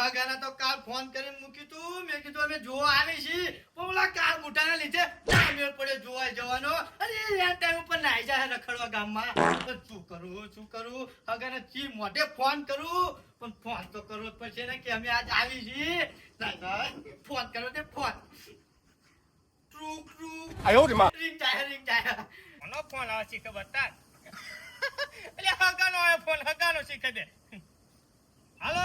હગાને તો કાલ ફોન કરીને મૂક્યું તું મેં કીધું અમે જોવા આવી છીએ પણ ઓલા કાળ મોટાના લીધે ના મેળ પડ્યો જોવા જવાનો અને એ ટાઈમ ઉપર નાઈ જાય રખડવા ગામમાં તો શું કરું હગાને ચી મોઢે ફોન કરું પણ ફોન તો કરવો જ પડશે ને કે અમે આજ આવી છીએ ના ફોન કરો તે ફોન રિંગ જાય કોનો ફોન આવે છે ખબર તાર એટલે હગાનો આવે ફોન હગાનો શીખે દે હાલો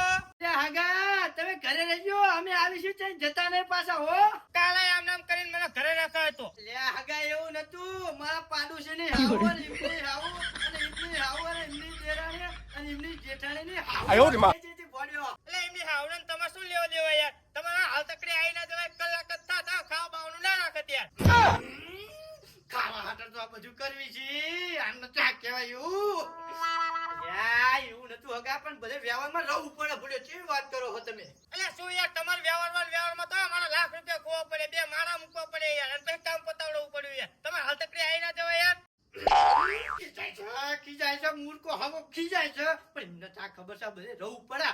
હગા તમે ઘરે રહેજો અમે આવીશું છે જતા નહીં પાછા હો કાલે આમ નામ કરીને મને ઘરે રાખ્યો હતો લે હગા એવું નતું મારા પાડોશીની હાવો ને એમની હાવો અને એમની હાવો અને એમની દેરાણી અને એમની જેઠાણીની હાવો જેથી પડ્યો એટલે એમની હાવને તમે શું લેવા દેવા યાર તમારા હાલ તકડી આઈ ના જવાય કલાક જ થા ખાવા બાવાનું ના રાખે ત્યાં ખાવા હાટર તો આ બધું કરવી છે આમ તો ચા કહેવાય એવું નતું હગા પણ બધે વ્યવહારમાં રહેવું પડે ભૂલ્યો કેવી વાત કરો છો તમે એટલે શું યાર તમાર વ્યવહારમાં તો મારા લાખ રૂપિયા ખોવા પડે બે માળા મૂકવા પડે યાર અને પછી કામ પતાવડવું પડ્યું યાર તમારે હાલ તકડી આઈ ના જવાય યાર ખીજાય છે મૂર્ખો હગો ખીજાય છે પણ એમને ચા ખબર છે બધે રહેવું પડે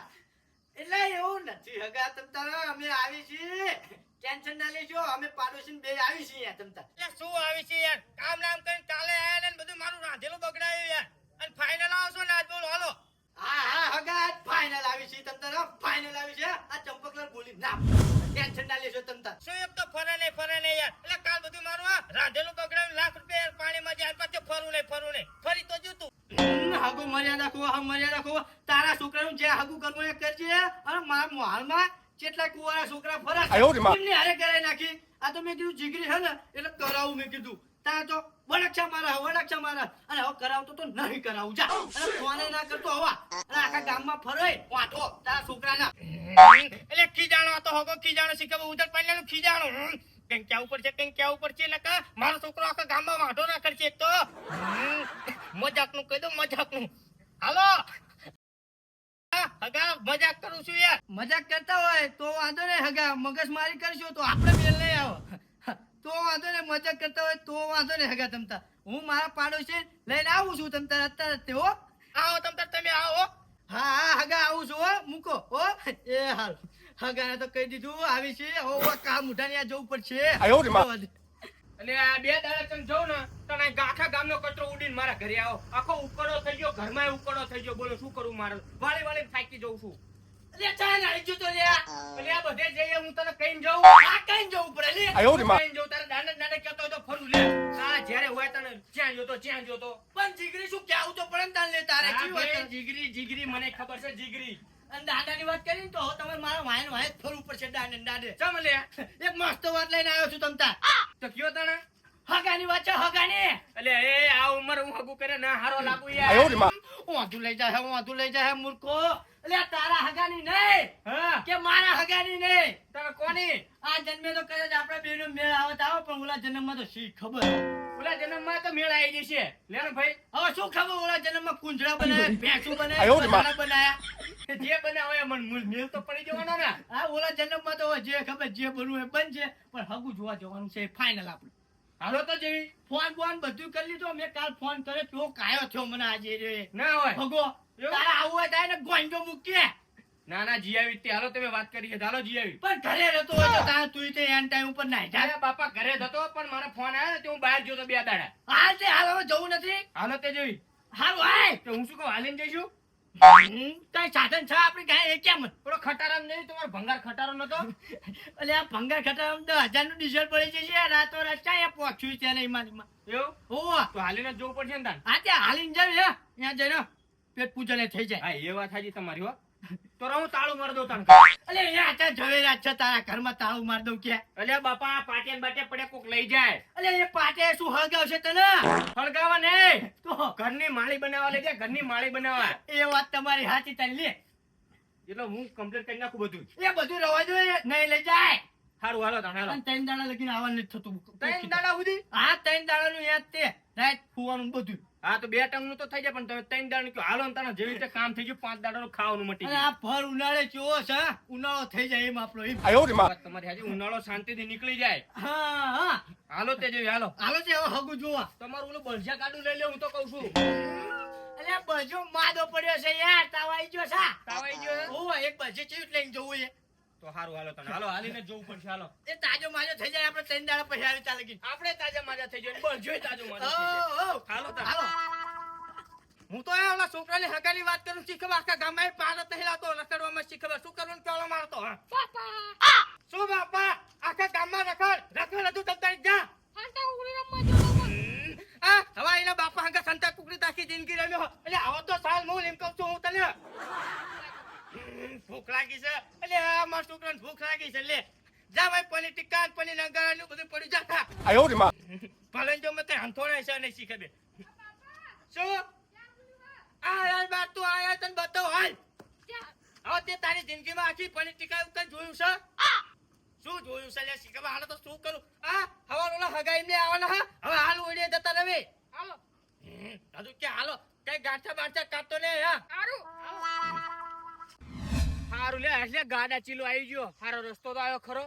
એટલે એવું નથી હગા તમ તારા અમે આવી છીએ ટેન્શન ના લેજો અમે પાડોશી બે આવી છીએ તમ તાર એટલે શું આવી છે યાર કામ નામ કરીને કાલે આયા ને બધું મારું રાંધેલું બગડાયું યાર અને ફાઇનલ આવશો ને આજ બોલો હાલો હા હગા આજ ફાઇનલ આવી છે તમ તાર ફાઇનલ આવી છે આ ચંપકલાલ બોલી ના ટેન્શન ના લેજો તમ તાર શું એક તો ફરે નહીં યાર એટલે કાલ બધું મારું આ રાંધેલું બગડાયું લાખ રૂપિયા પાણીમાં જાય પાછું ફરું નહીં ફરી તો જતું હગુ મર્યાદા ખો તારા છોકરાનું જે હગુ કરવું એ કરજે અને મારા હાલમાં કેટલા કુવારા છોકરા ફરે એમને હારે કરાઈ નાખી આ તો મેં કીધું જીગરી હે ને એટલે કરાવું મેં કીધું તારા તો વડક્ષા મારા અને હવે કરાવતો તો નહીં કરાવું જા અને ફોને ના કરતો હવા અને આખા ગામમાં ફરે વાંધો તારા છોકરાના એટલે ખીજાણો તો હોગો ખીજાણો શીખવ ઉધર પહેલાનું ખીજાણો કંઈક ક્યાં ઉપર છે એટલે મારો છોકરો આખા ગામમાં વાંધો ના કરશે એક તો મજાકનું કહી દો મજાકનું હાલો હગા મજાક કરું છું યાર મજાક કરતા હોય તો વાંધો નહીં હગા મગજ મારી કરશો તો આપણે મેલ નહીં આવો તો વાંધો નહીં મજાક કરતા હોય તો વાંધો નહીં હગા તમતા હું મારા પાડોશી લઈને આવું છું તમતા અત્યારે તેઓ આવો તમતા તમે આવો હા હગા આવું છું હો મૂકો હો એ હાલ હગાને તો કહી દીધું આવી છે હવે કા મુઠાની આ જવું પડશે એટલે આ બે દાડા તમે જઉં ને તો આખા ગામનો કચરો ઉડીને મારા ઘરે આવો આખો ઉકળો થઈ ગયો ઘરમાં ઉકળો થઈ ગયો બોલો શું કરું મારે વાળી થાકી જઉં છું અરે ચા નાળી જો તો લે એટલે આ બધે જઈએ હું તને કહીને જાઉં આ કઈ જવું પડે લે કહીને જાઉં તારે દાંડે કહેતો હોય તો ફરું લે આ જ્યારે હોય તને જ્યાં જોતો પણ જીગરી શું કેવું તો પડે ને તાન લે તારે કી વાત જીગરી મને ખબર છે જીગરી અને દાદાની વાત કરીને તો તમારે મારા વાય ફરવું પડશે દાંડે ચમ લે એક મસ્ત વાત લઈને આવ્યો છું તમતા તો કયો તને હગાની વાત છે હગાની એટલે એ આ ઉંમર હું હગું કરે ના હારો લાગુ યાર વાંધું લઈ જાય મૂર્ખો એટલે તારા હગાની નહીં કે મારા હગાની નહીં તમે કોની આ જન્મે તો કદાચ આપણા બેનો મેળ આવત આવો પણ ઓલા જન્મમાં તો શી ખબર ઓલા જન્મમાં તો મેળ આવી જશે લેનો ભાઈ હવે શું ખબર ઓલા જન્મમાં કુંજડા બનાવ્યા ભેંસું બનાવ્યા જે બનાવે મને મેળ તો પડી જવાનો ને આ ઓલા જન્મમાં તો જે ખબર જે બનવું એ બનશે પણ હગું જોવા જવાનું છે ફાઇનલ આપણું હાલો તો જેવી ફોન બધું કરી લીધો મેં કાલ ફોન કર્યો તો કાયો થયો મને આજે રે ના હોય ભગો તારા આવું હોય તારે ગોંજો મૂકીએ ના જીયાવી તે હાલો તમે વાત કરી હાલો જીયાવી પણ ઘરે રહેતો હોય તો તારે તું તે એન ટાઈમ ઉપર નાઈ જાય બાપા ઘરે જતો પણ મારો ફોન આવ્યો ને તે હું બહાર જોતો બે દાડા હાલ તે હાલ હવે જવું નથી હાલો તે જેવી હારું હાય તો હું શું કહું હાલીને જઈશું કઈ સાધન છે આપડે કઈ કેમ થોડો ખટારામ નહીં તમારો ભંગાર ખટારો નતો એટલે આ ભંગાર ખટારામ તો 1000 નું ડીઝલ પડી જશે રાતો રાત ક્યાં પહોંચ્યું છે ને એમાં એવું હો તો હાલીને જવું પડશે ને તાર હા ત્યાં હાલીને જાવ ત્યાં જઈને પેટ પૂજન થઈ જાય હા એ વાત હાજી તમારી હો તો હું તાળું માર દઉં તને અલે અહીંયા ત્યાં ઝવેરા છે તારા ઘરમાં તાળું માર દઉં કે અલે બાપા પાટિયા બાટે પડે કોક લઈ જાય અલે એ પાટે શું હળગાવશે તને હળગાવા નહીં તો ઘરની માળી બનાવવા લઈ જાય ઘરની માળી બનાવવા એ વાત તમારી સાચી તને લે એટલે હું કમ્પ્લીટ કરી નાખું બધું એ બધું રવા દો નહીં લઈ જાય સારું હાલો તને હાલો 3 દાડા લગીને આવવાનું નથી થતું 3 દાડા સુધી હા 3 દાડા નું યાદ તે રાત ફૂવાનું બધું હા તો 2 ટંગ નું તો થઈ જાય પણ તમે 3 દાડા નું હાલો ને તને જેવી રીતે કામ થઈ ગયું 5 દાડા નું ખાવાનું મટી ગયું આ ભર ઉનાળે ચો છે ઉનાળો થઈ જાય એમ આપણો તમારી હાજી ઉનાળો શાંતિથી નીકળી જાય હા હાલો તે જેવી હાલો છે હવે હગું જોવા તમારું ઓલું બળજા કાઢું લઈ લે હું તો કઉ છું અલ્યા બજો માદો પડ્યો છે યાર તાવ આવી ગયો છે તાવ આવી ગયો ઓ એક બજે ચેવી લઈને જવું છે તો હારું હાલો તને હાલો હાલીને જવું પડશે હાલો એ તાજો માજો થઈ જાય આપણે 3 દાડા પછી આવી ચાલે ગઈ આપણે તાજા માજા થઈ જાય બસ જોઈ તાજો માજા થઈ ઓ જાય ઓ હાલો તને હાલો હું તો એ ઓલા છોકરાની હગાની વાત કરું શીખવા આખા ગામમાં પારત નહીં લાવતો રખડવામાં શીખવા શું કરવાનું કેવડો મારતો હા બાપા શું બાપા આખા ગામમાં રખડ હતું તમતારી જા હાંટા ઉડી રમવા જવાનું આ હવે એના બાપા હંગા સંતા કુકડી તાકી જિંદગી રમ્યો એટલે આવો તો સાલ હું એમ કહું છું હું તને ભૂખ લાગી છે એટલે આ માર છોકરાને ભૂખ લાગી છે લે જા ભાઈ પનીર ટિક્કા પનીર અંગારાનું બધું પડ્યું જા ખા ભલે જો મેં કઈ હંથોડા છે નહીં શીખે બે શું આ યાર બાર તું આયા તને બતાવ હાલ હવે તે તારી જિંદગીમાં આખી પનીર ટિક્કા એવું કઈ જોયું છે શું જોયું છે લે શીખવા હાલ તો શું કરું આ હવાર ઓલા હગાઈ ને આવવાના હા હવે હાલ ઓડીએ જતા રવે હાલો હજુ કે હાલો કઈ ગાંઠા બાંઠા કાપતો ને હા હારું હારું લે એટલે ગાડા ચીલો આવી ગયો હારો રસ્તો તો આવ્યો ખરો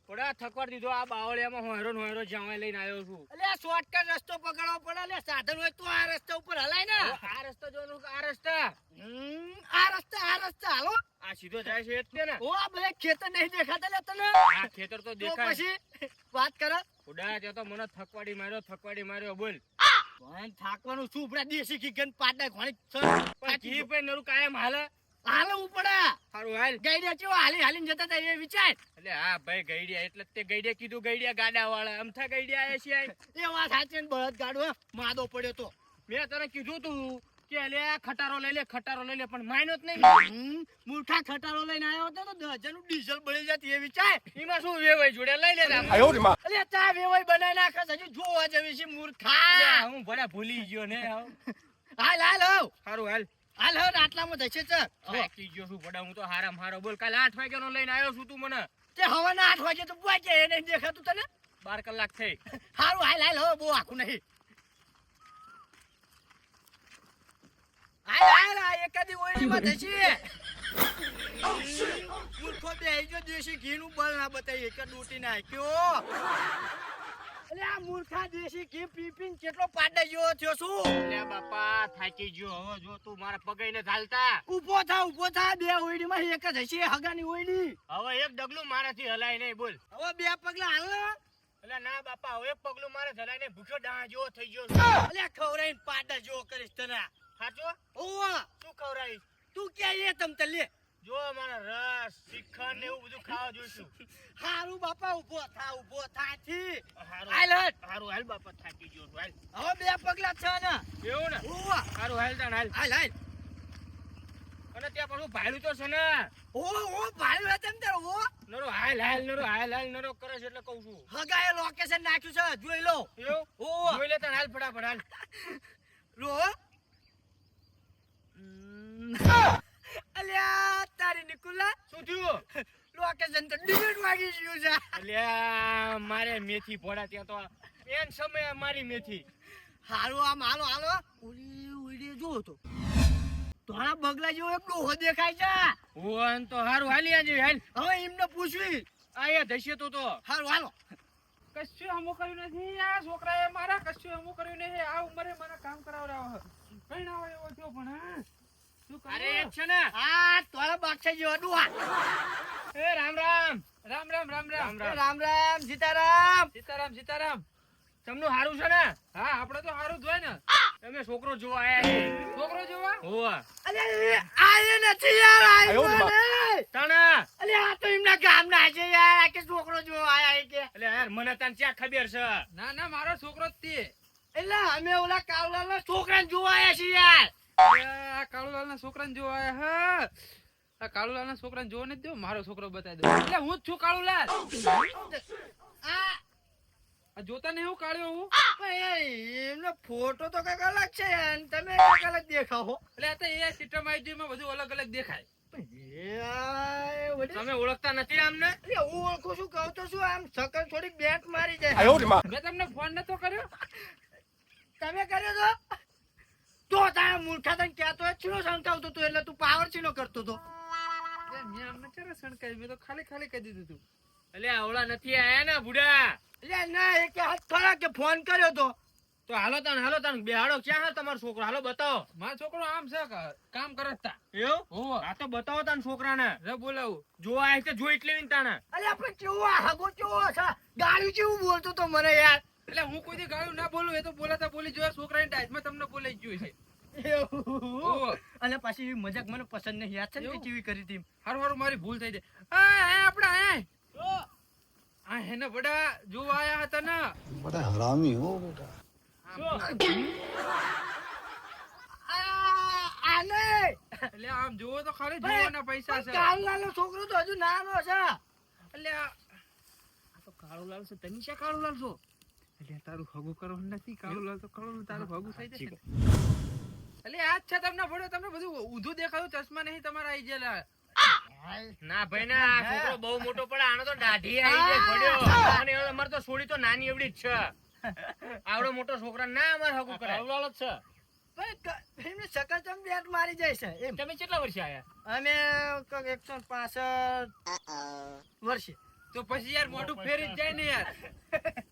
થોડા થકવાર દીધો આ બાવળિયામાં હું હેરો જાવા લઈને આવ્યો છું અલ્યા શોર્ટકટ રસ્તો પકડવો પડે લે સાધન હોય તો આ રસ્તા ઉપર હલાય ને આ રસ્તો જોનું આ રસ્તા આ રસ્તા હાલો આ સીધો જાય છે એટલે ને ઓ આ બધા ખેતર નહીં દેખાતા લે તને આ ખેતર તો તો દેખાય પછી વાત કરે ઉડા તે તો મને થકવાડી માર્યો બોલ પણ થાકવાનું શું ઉપડા દેશી ઘી ગન પાટા ઘણી પણ ઘી પે નરું કાયમ હાલે હાલો ઉપડા હારું હાલ ગાઈડિયા ચેવો હાલીને જતા હતા એ વિચાર એટલે હા ભાઈ ગઈડિયા એટલે તે ગઈડિયા કીધું ગઈડિયા ગાડા વાળા અમથા ગઈડિયા આયા છે એ વાત સાચી ને બળદ ગાડો માદો પડ્યો તો મેં તને કીધું તું કે લે ખટારો લઈ લે પણ માયનો જ નહીં મૂર્ખા ખટારો લઈને આવ્યો હતો તો 10,000 નું ડીઝલ બળી જતી એ વિચાર એમાં શું વેવાય જોડે લઈ લે અલ્યા ચા વેવાઈ બનાવી નાખે હજુ જોવા જેવી છે મૂર્ખા હું ભડા ભૂલી ગયો ને હાલ હાલ હો હારું હાલ હાલ હો આટલામાં જશે છે થાકી ગયો છું ભડા હું તો હારામ હારો બોલ કાલે 8 વાગ્યાનો લઈને આવ્યો છું તું મને તે હવાના 8 વાગે તો પહોંચે એ નહીં દેખાતું તને 12 કલાક થઈ હારું હાલ હાલ હો બહુ આખું નહીં હાલ હાલ આ એકાદી ઓયડીમાં જશે મૂર્ખો બેહી ગયો દેશી ઘીનું બળ ના બતાવી એક ડૂટી નાખ્યો અલે આ મૂર્ખા દેશી ઘી પી પીને કેટલો પાડા જેવો થયો છું લે બાપા થાકી ગયો હવે જો તું મારા પગઈને ચાલતા ઊભો થા બે ઓયડીમાં એક જ હશે હગાની ઓયડી હવે એક ડગલું મારાથી હલાય નહીં બોલ હવે બે પગલા હાલ એટલે ના બાપા હવે એક પગલું મારે હલાય નહીં ભૂખ્યો ડાણા જેવો થઈ ગયો અલે ખવરાઈને પાડા જેવો કરીશ તને સાચો ઓવા શું ખવરાઈશ તું કે લે તમ તે લે જો મારા રસ શ્રીખંડ ને એવું બધું ખાવા જોઈશું હારું બાપા ઊભો થા થી હારું હાલ હટ હારું હાલ બાપા થાકી ગયો છું, હાલ હવે બે પગલા છે ને એવું ને ઓવા હારું હાલ તાણ હાલ હાલ હાલ અને ત્યાં પાછું ભાડું તો છે ને ઓ ભાઈ હતા ને ઓ નરો હાલ નરો કરે છે એટલે કહું છું હગાએ લોકેશન નાખ્યું છે જોઈ લો એવું ઓ જોઈ લે તાણ હાલ ફટાફટ હાલ લો અલ્યા તારી નિકુલા શું થયું લોકેશન તો ડિલીટ વાગી ગયું છે અલ્યા મારે મેથી પોડા ત્યાં તો એન સમય મારી મેથી હારું આમ હાલો ઉડી જો તો તોણા બગલા જેવો એક ડોહો દેખાય છે ઓન તો હારું હાલી આજી હાલ હવે એમને પૂછવી આયા ધસે તો હારું હાલો કશું હમું કર્યું નથી આ છોકરાએ મારા કશું હમું કર્યું નહીં આ ઉંમરે મને કામ કરાવડાવો કઈ ના હોય એવો થયો પણ હા શું અરે કરે એક છે ને આ તોણા બાક્ષા જેવો ડોહા એ રામ રામ રામ સીતારામ સીતારામ તમનું હારું છે ને હા આપણે તો સારું જ હોય ને તમે છોકરો જોવા આયા છે છોકરો જોવા હોવા અલે આયે નથી યાર આયે તાણા અલે આ તો એમના ગામના છે યાર આ કે છોકરો જો આયા કે એટલે યાર મને તને ક્યાં ખબર છે ના મારો છોકરો જ તે એટલે અમે ઓલા કાવલાના છોકરાને જોવા આયા છીએ યાર આ કાળુલાલના છોકરાને જોવા આયા હા આ કાળુલાલના છોકરાને જોવા નથી દો મારો છોકરો બતાવી દો એટલે હું જ છું કાળુલાલ આ જોતા ને હું કાળ્યો હું એમનો ફોટો તો કઈક અલગ છે અને તમે કઈક અલગ દેખાવો એટલે આ તો એ સિસ્ટમ આઈડી માં બધું અલગ અલગ દેખાય તમે ઓળખતા નથી આમને હું ઓળખું છું કહું તો શું આમ સકલ થોડીક બેટ મારી જાય મેં તમને ફોન નતો કર્યો તમે કર્યો તો તારા મૂર્ખા તને કહેતો હોય ચીનો સંકાવતો હતો એટલે તું પાવર ચીનો કરતો હતો મેં અમને ચારે સણકાઈ મેં તો ખાલી કહી દીધું તું એટલે આવડા નથી આયા ને બુડા એટલે ના એ કે હાથ ખરા કે ફોન કર્યો તો તો હાલો તાણ બેહાડો ક્યાં હે તમારો છોકરો હાલો બતાવો મારો છોકરો આમ છે કામ કરે તા એવું હોવે આ તો બતાવો તાણ છોકરાને રે બોલાવું જોવા આવે છે જો એટલે તાણે અરે આપણે કેવું આ હગો કેવો છે ગાળું જેવું બોલતો તો મને યાર એટલે હું કોઈ દી ગાળું ના બોલું એ તો બોલાતા બોલી જોયા છોકરાની ડાયસમાં તમને બોલાઈ ગયું છે એવું. હોવે. અને પાછી એવી મજાક મને પસંદ નહીં યાદ છે ને કે એવું? કેવી કરી હતી હારું હારું મારી ભૂલ થઈ જાય આપણે આ હેને બડા જોવા આયા હતા ને बड़ा हरामी हो बेटा આને એટલે આમ જોવો તો ખાલી જોવાના પૈસા છે કાળુલાલનો છોકરો તો હજુ નાનો છે એટલે આ તો કાળુલાલ છે તમે શા કાળુલાલ છો એટલે તારું હગું કરવાનું નથી કાળુલાલ તો કાળુલાલ તારું હગું થઈ જશે એટલે આ જ છે તમને ભડ્યો તમને બધું ઊંધું દેખાયું ચશ્મા નહીં તમારા આઈ ગયેલા ના ભાઈ ના આ છોકરો બહુ મોટો પડે આનો તો દાઢી આવી જાય પડ્યો અને અમાર તો છોડી તો નાની એવડી જ છે આવડો મોટો છોકરા ના અમાર હગું કરે આવડાલો જ છે પણ એમને સકાચમ બેટ મારી જાય છે એમ તમે કેટલા વર્ષે આયા અમે કંઈક 165 વર્ષે તો પછી યાર મોઢું ફેરી જ જાય ને યાર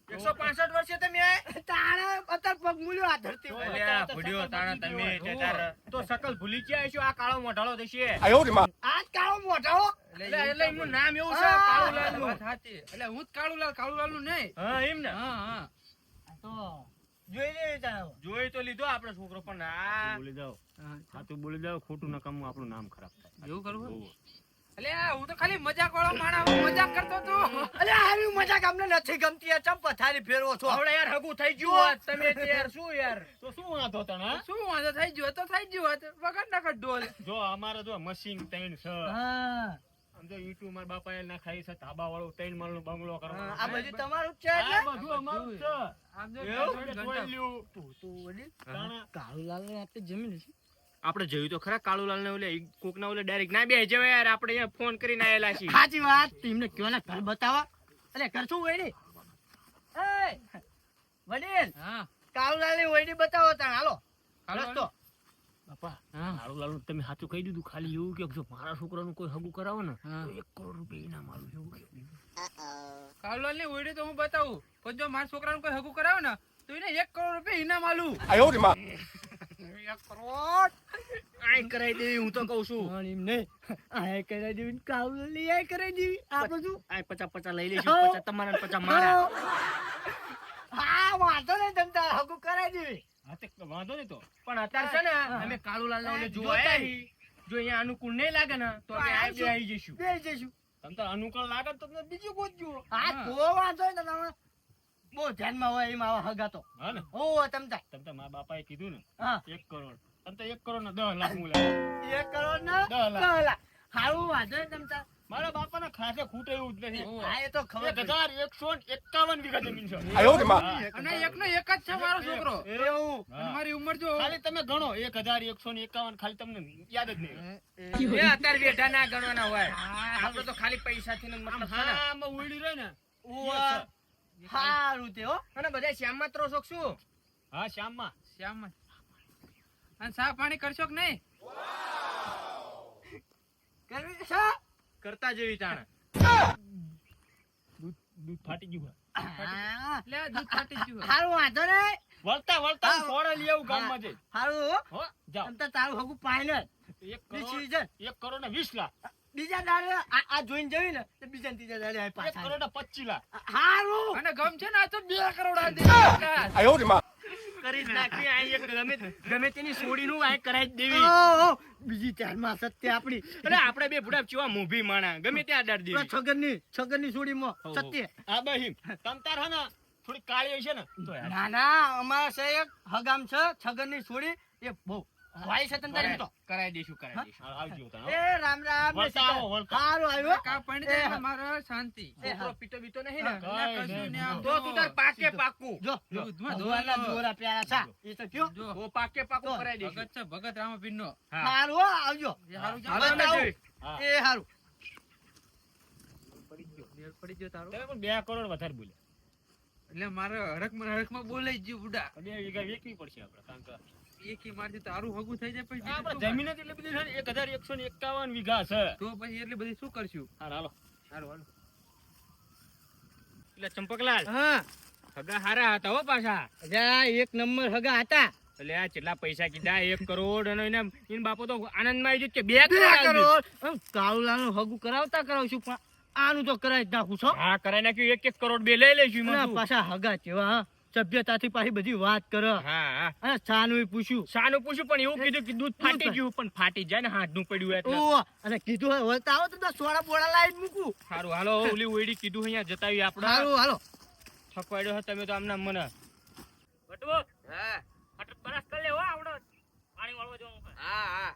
165 વર્ષે તમે આયા તારા અત્યારે પગ મૂલ્યો આ ધરતી પર. અલ્યા ભૂડ્યો તાણા તમે તે તાર તો શકલ ભૂલી ગયા છો આ કાળો મોઢાળો થશે આજ કાળો મોઢો એટલે એમનું નામ એવું છે કાળુલાલ નું વાત સાચી એટલે હું જ કાળુલાલ નું નહીં હા એમ ને હા તો જોઈ લે તારો જોઈ તો લીધો આપણે છોકરો પણ આ બોલી જાવ સાચું બોલી જાવ ખોટું નકામું આપણું નામ ખરાબ થાય એવું કરવું એટલે હું તો ખાલી મજાક વાળો માણસ હું મજાક કરતો તો અલે આવી મજાક અમને નથી ગમતી આ ચમ પથારી ફેરવો છો આવડે યાર હગું થઈ ગયું હોત તમે તે યાર શું યાર તો શું વાંધો તને શું વાંધો થઈ ગયો તો થઈ ગયો હોત વગર ના ઢોલ જો અમારે જો મશીન ત્રણ છે હા આમ જો ઈટુ મારા બાપાએ નાખાઈ છે ધાબા વાળો ત્રણ માળનો બંગલો કરવાનો આ બધું તમારું જ છે આ એટલે બધું અમારું જ છે આમ જો એવું ઘંટા- ટોયલ્યું. તું વડી તાણા. કાળુલાલ ને આપે જમીન છે આપણે જોયું તો ખરા કાળુલાલ ને ઓલે કોક ના ઓલે ડાયરેક્ટ ના બે જવાય યાર આપણે અહીંયા ફોન કરીને આયેલા છીએ સાચી વાત તેમને કયો ને ઘર બતાવા અરે ઘર શું વડી એ વડીલ હા કાળુલાલ ની વડી બતાવો તાણ હાલો કાળુલાલ? રસ્તો બાપા હા કાળુલાલ નું તમે સાચું કહી દીધું ખાલી એવું કે જો મારા છોકરાનું કોઈ હગું કરાવો ને હા. તો 1 કરોડ રૂપિયા ઇનામ આલું એવું કે કાળુલાલ ની ઓયડી તો હું બતાવું પણ જો મારા છોકરાને કોઈ હગું કરાવે ને તો એને 1 કરોડ રૂપિયા ઇનામ આલું 1 કરોડ આઈ કરાઈ દેવી હું તો કહું છું પણ એમ નહીં આ કરાઈ દેવી કાળુલાલ ની આ કરાઈ દેવી આપણે શું આઈ 50 લઈ લેશું 50 તમારા ને 50 મારા હા વાંધો નહીં તમ તાર હગું કરાઈ દેવી હા તે વાંધો નહીં તો પણ અત્યારે છે ને અમે કાળુલાલ ને ઓલે જોવા જોતા આયા છીએ. જો અહીંયા અનુકૂળ નહીં લાગે ને તો અમે આ બે આવી જઈશું બે જઈશું તમ તાર અનુકૂળ લાગે તો તમને બીજું ગોતજો હા તો વાંધો નહીં તમે બહુ ધ્યાનમાં હોય એમાં આવા હગાતો હા ને ઓ તમ તાર તમ તાર મારા બાપાએ કીધું ને હા 1 કરોડ તમ તાર 1 કરોડ ના 10 લાખ હું લાવું 1 કરોડ ના 10 લાખ. 10 લાખ હારું વાંધો નહીં તમ તાર મારા બાપાના ખાસે ખૂટે એવું જ નથી હા એ તો ખબર પડી. 1151 વીઘા જમીન છે અને એકનો એક જ છે મારો છોકરો એવું અને મારી ઉંમર જો ખાલી તમે ગણો 1151 ખાલી તમને યાદ જ નહીં એ અત્યારે બેઠા ના ગણવાના હોય આપણે તો ખાલી પૈસાથી મતલબ છે ને આમાં ઉડી રહે ને ઉવા. હારું તે હો અને બધા શ્યામમાં ત્રો શોખ શું હા શ્યામમાં શ્યામ અને સા પાણી કરશો કે નહીં કરવી છે કરતા જેવી તાણે દૂધ ફાટી ગયું હા. એટલે આ દૂધ ફાટી ગયું હારું વાંધો નહીં વળતા વળતા સોડા લઈ આવું ગામમાં જઈ હારું હો હો જાઓ તમ તાર તારું હગું પાઈને 1 બીજી કરોડ છે 1 કરોડ ને 20 લાખ બીજા દાડે આ જોઈને જવી ને તો બીજા ને ત્રીજા દાડે આ 1 પાછા કરોડ ને 25 લાખ હારું અને ગમ છે ને આ તો 2 કરોડ આ દે કરી જ નાખી આ એક ગમે તેની સોડીનું આ કરાઈ જ દેવી ઓહો, બીજી ચારમાં સત્ય આપણી અરે આપણે બે બુડા ચેવા મૂભી માણા ગમે ત્યાં અડાડ દેવી છગનની સુડીમાં સત્ય આ બહીમ તમ તાર હે ને થોડી કાળી હશે ને તો યાર ના ના અમારા છે એક હગામ છે છગનની સુડી એ બહુ વાય છે તમ તારી તો કરાઈ દેશું આવજો તને એ રામ રામ ને વળતા આવો, સીતા. વળતા. હારું આવ્યો કા પાણી દે એટલે મારે શાંતિ છોકરો પીતો બીતો નહીં ને ના કશું ને આમ તો તું તાર પાકે પાકું જો દૂધમાં ભગવાનના ધોવાનો. દોરા પ્યારા છે એ તો કયો જો ઓ પાકે પાકું કરાઈ દેશું ભગત છે ભગત રામાપીરનો. હા હારું હો, આવજો એ હારું હાલો ચાલો. અમે બતાવું. જોઈ. હા. એ હારું મેળ પડી ગયો તારો તમે પણ 2 કરોડ વધારે બોલ્યા એટલે મારે હરખમાં બોલાઈ ગયું બુડા 2 વીઘા વેચવી પડશે આપણે કારણ કે એકી મારથી તારું હગું થઈ જાય પછી આપણે બીજું શું જમીન જ એટલી બધી છે ને 1151 વીઘા છે તો પછી એટલી બધી શું કરશું હાલો હારું હાલો એટલે ચંપકલાલ હા હગા હારા હતા હો પાછા. અલ્યા એક નંબર હગા હતા. એટલે આ કેટલા પૈસા કીધા? 1 કરોડ. અને એને બાપો તો આનંદમાં આવી ગયો કે 2 2 કરોડ. કરોડ કાળુલાલનું હગું કરાવશું પણ આનું તો કરાવી જ નાખું છો. હા કરાઈ નાખ્યું. 1 કરોડ 2 લઈ લેશું એમાં ના, શું? પાછા હગા જેવા હા. સભ્યતાથી પાછી બધી વાત કરે. હા હા. અને સાનું પૂછ્યું. શાનું પૂછ્યું પણ એવું કીધું કે દૂધ ફાટી ગયું, પણ ફાટી જાય ને હાથનું પડ્યું એટલે. ઓહ, અને કીધું હોય તો આવો તો સોડા બોડા લાવી મૂકું. સારું હાલો ઓલી ઓયડી કીધું અહીંયા જતાવી આપણે. હાલો હાલો. થકવાડ્યો હે તમે તો આમના મને. બટવો હા હટ બરસ કર લે હો આવડો પાણી વાળવા જવાનું છે. હા હા.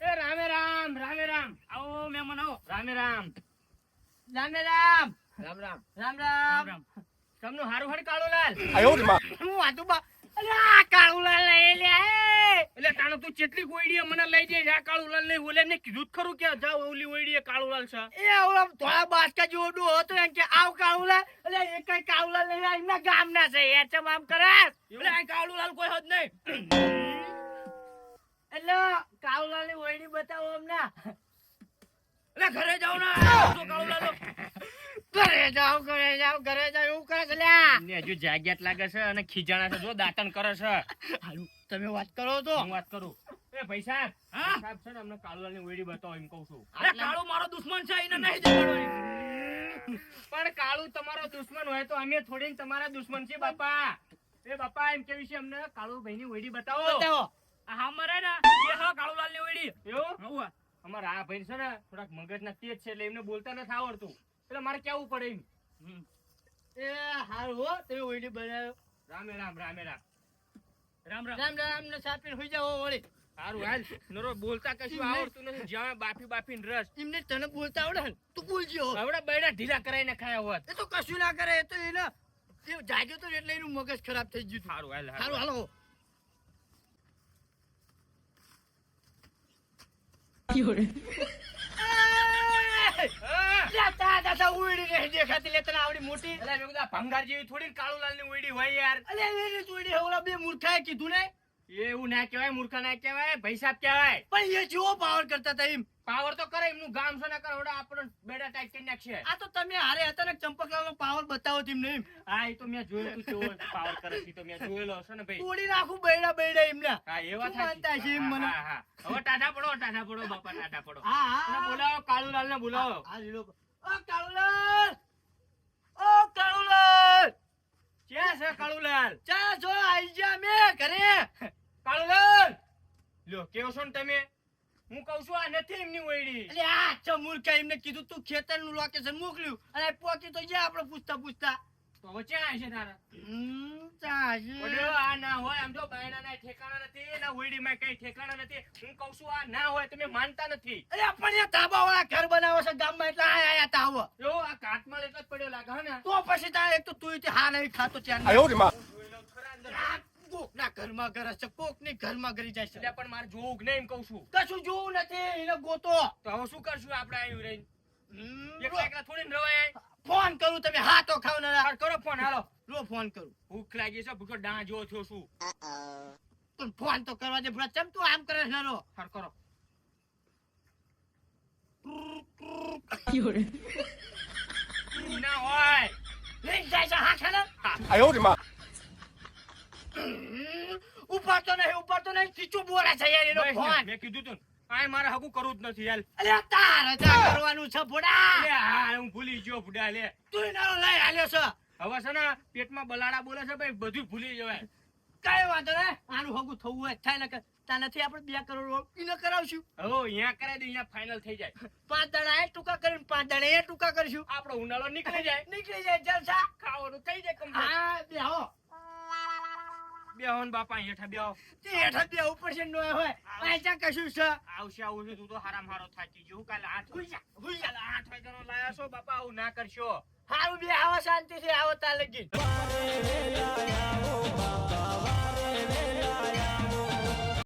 એ રામે રામ રામે રામ. આવો મહેમાન આવો. રામે રામ રામે રામ. રામ રામ રામ રામ. રામ. તમને હારું હારું કાળુલાલ. હું વાતું બા. અલ્યા કાળુલાલ લઈ લે. એટલે તાણે તું ચેટલી ઓયડીએ મને લઈ જઈ આ કાળુલાલ ને ઓલે ને કીધું જ ખરું કે જાવ ઓલી ઓયડીએ કાળુલાલ છે. એ ઓલા થોડા બાસકા જેવો ડો હતો એમ કે આવ કાળુલાલ. અલ્યા એ કઈ કાળુલાલ લઈ આવ્યા એમના ગામના છે. એ ચમ આમ કરે. એટલે આ કાળુલાલ કોઈ હોત નહીં. એટલે કાળુલાલ ની ઓયડી બતાવો અમને. એટલે ઘરે જાવ ને જો કાળુલાલ ઘરે જાવ એવું કરે છે લ્યા. ને હજુ જાગ્યાત લાગે છે અને ખીજાણા છે જો દાતન કરે છે. હારું, તમે વાત કરો તો. હું વાત કરું. એ ભાઈ સાહેબ સાહેબ છે ને અમને કાળુલાલની ઓયડી બતાવો એમ કહું છું. અરે કાળુ મારો દુશ્મન છે એને નહીં જવાનું. પણ કાળુ તમારો દુશ્મન હોય તો અમે થોડી તમારા દુશ્મન છે બાપા. એ બાપા એમ કેવી છે અમને કાળુ ભાઈની ઓયડી બતાવો. બતાવો. આ મરે ને એ હા કાળુલાલની ઓયડી. એવું હોવા અમારા આ ભાઈ છે ને થોડાક મગજના તેજ છે એટલે એમને બોલતા નથી આવડતું એટલે મારે કેવું પડે એમ. એ હારું હો, તમે ઓયડી બનાવ્યો. રામે રામ રામે રામ રામ રામ. રામ રામ ને સાપીને હોઈ જાઓ વળી. સારું હાલ નરો બોલતા કશું આવડતું નથી જ્યાં બાફી બાફીને રસ. એમને તને બોલતા આવડે ને તું બોલજો. હવે બૈડા ઢીલા કરાઈને ખાયા હોત. એ તો કશું ના કરે. એ તો એને એ જાગ્યો તો એટલે એનું મગજ ખરાબ થઈ ગયું હતું. સારું હાલ હારું હાલો. દાદા ઉડી નહીં દેખાતી લે તને આવડી મોટી. એટલે મેં કીધું ભંગાર જેવી થોડી કાળુલાલની ઓયડી હોય યાર. અલે એની ઉડી ઓલા બે મૂર્ખાએ કીધું ને. એવું ના કહેવાય મૂર્ખા ના કહેવાય ભાઈ સાહેબ કહેવાય. પણ એ જેવો પાવર કરતા હતા એમ. પાવર તો કરે એમનું ગામ છે ના કરે ઓડા આપણને બેડા ટાઈટ કરી નાખશે. આ તો તમે હારે હતા ને ચંપકલાલ નો પાવર બતાવો તેમને એમ. હા એ તો મેં જોયું તું કેવો પાવર કરે છે તો મેં જોયેલો છે ને ભાઈ. તોડી નાખું બૈડા બૈડા એમના. હા એવા શું માનતા છે એમ મને? હા હા હવે ટાઢા પડો બાપા ટાઢા પડો. હા અને હા બોલાવો કાળુલાલ ને બોલાવો. આ લીલો. ઓ કાળુલાલ. ઓ કાળુલાલ. ક્યાં છે કાળુલાલ? ચા જો આઈ જા મે ઘરે. કાળુલાલ લ્યો કેવો છો ને તમે? હું કહું છું આ નથી એમની ઓયડી. એટલે આ ચમુરકા એમને કીધું તું ખેતરનું લોકેશન મોકલ્યું અને પોકી તો જ્યાં આપણે પૂછતા પૂછતા. તો હવે ક્યાં છે તારા? ચા છે. ઓડો આ ના હોય આમ તો બાયના ના ઠેકાણા નથી ના ઓયડીમાં કઈ ઠેકાણા નથી. હું કહું છું આ ના હોય તમે માનતા નથી. અરે પણ એ ધાબાવાળા ઘર બનાવે છે ગામમાં એટલે આયા તા આવો. જો આ કાટમાળ એટલે જ પડ્યો લાગે હે ને. તો પછી તારે એક તો તું હા નહીં ખાતો ત્યાં જોયેલો ખરા અંદર. કોકના ઘરમાં ઘર હશે કોકની ઘરમાં ઘરી જાય છે. એટલે પણ મારે જોવું જ નહીં એમ કહું છું. કશું જોવું નથી એને ગોતો. તો હવે શું કરશું આપણે અહીં રહીને? એકલા એકલા થોડી ને રવાય. ફોન કરું તમે હા તો ખાવ ને હાલ કરો ફોન હાલો. રો ફોન કરું. ભૂખ લાગી છે ભૂખો ડાં જેવો થયો છું. પણ ફોન તો કરવા દે ભલા ચમ તું આમ કરે છે રો. હાલ કરો. ના હોય લઈ જાય છે હા ખાને. ઉપાડતો નહીં ખીચું બોલા છે યાર એનો બસ ને, ફોન. મેં કીધું તું આ મારે હગું કરવું જ નથી હાલ. અલ્યા તારે જા કરવાનું છે ભોડા. લે હા હું ભૂલી ગયો બુડા લે. તું એનો લઈ આલ્યો છે. હવે છે ને પેટમાં બલાડા બોલે છે ભાઈ બધું ભૂલી જવાય. કઈ વાંધો ને આનું હગું થવું હોય થાય ને તા નથી આપણે 2 કરોડ એને કરાવશું. હવે અહીંયા કરાવી દે અહીંયા ફાઇનલ થઈ જાય. 5 દાડા એ ટૂંકા કરીને 5 દાડા એ ટૂંકા કરશું. આપણો ઉનાળો નીકળી જાય. નીકળી જાય જલસા. ખાવાનું થઈ જાય કમ્પ્લીટ. હા બેહો. બેહો ને બાપા હેઠા બેહો. તે હેઠા બે ઉપર છે નો હોય આયચા કશું છે. આવશે આવું છે તું તો હારામ હારો થાકી ગયો. હું કાલે 8 હુઈ જા. કાલે 8 વાગ્યાનો લાયા છો બાપા આવું ના કરશો. હારું બે આવો શાંતિથી આવો તા લગી.